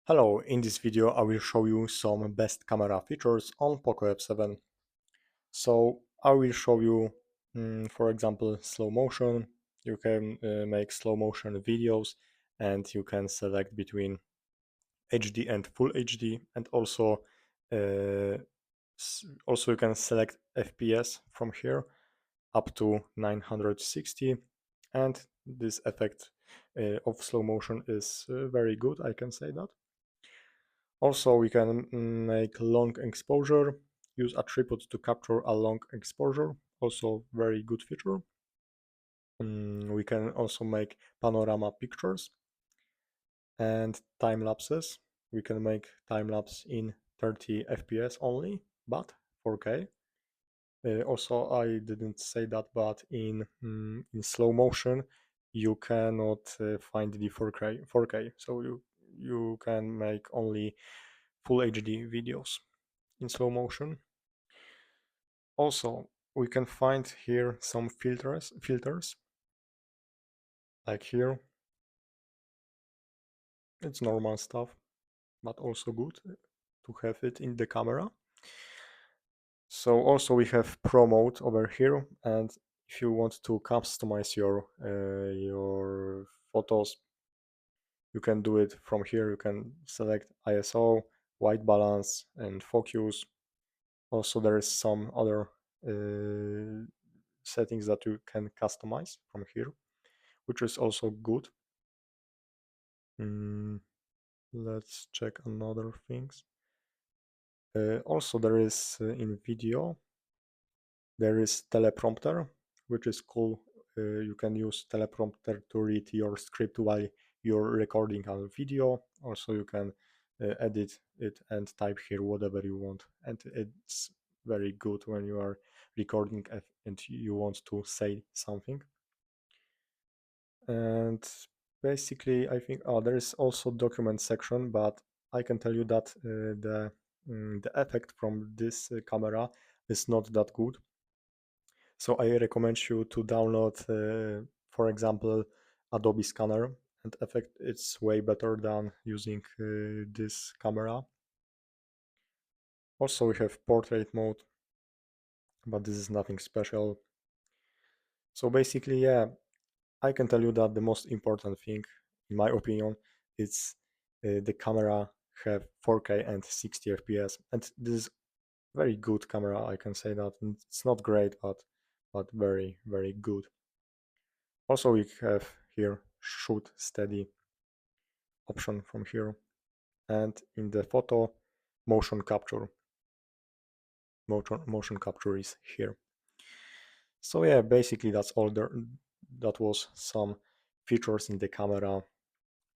Hello, in this video I will show you some best camera features on POCO F7. So I will show you, for example, slow motion. You can make slow motion videos and you can select between HD and Full HD, and also you can select FPS from here up to 960, and this effect of slow motion is very good, I can say that. Also, we can make long exposure, use a tripod to capture a long exposure, also very good feature. We can also make panorama pictures and time lapses. We can make time lapse in 30 FPS only, but 4K. Also, I didn't say that, but in slow motion, you cannot find the 4K, so you can make only Full HD videos in slow motion. Also, we can find here some filters like here. It's normal stuff, but also good to have it in the camera. So also we have Pro mode over here, and if you want to customize your photos, you can do it from here. You can select ISO, white balance, and focus. Also, there is some other settings that you can customize from here, which is also good. Let's check another things. Also, there is in video, there is teleprompter, which is cool. You can use teleprompter to read your script while you're recording a video. Also, you can edit it and type here whatever you want, and it's very good when you are recording and you want to say something. And basically, I think there is also document section, but I can tell you that the effect from this camera is not that good. So I recommend you to download, for example, Adobe Scanner, and effect it's way better than using this camera. Also, we have portrait mode, but this is nothing special. So basically, yeah, I can tell you that the most important thing, in my opinion, is the camera have 4K and 60 FPS, and this is very good camera. I can say that it's not great, but very good. Also, we have here shoot steady option from here, and in the photo, motion capture. Motion capture is here. So yeah, basically that's all there. That was some features in the camera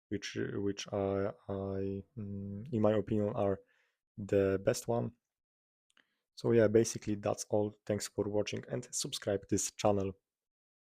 which in my opinion are the best one. So yeah, basically that's all. Thanks for watching and subscribe this channel.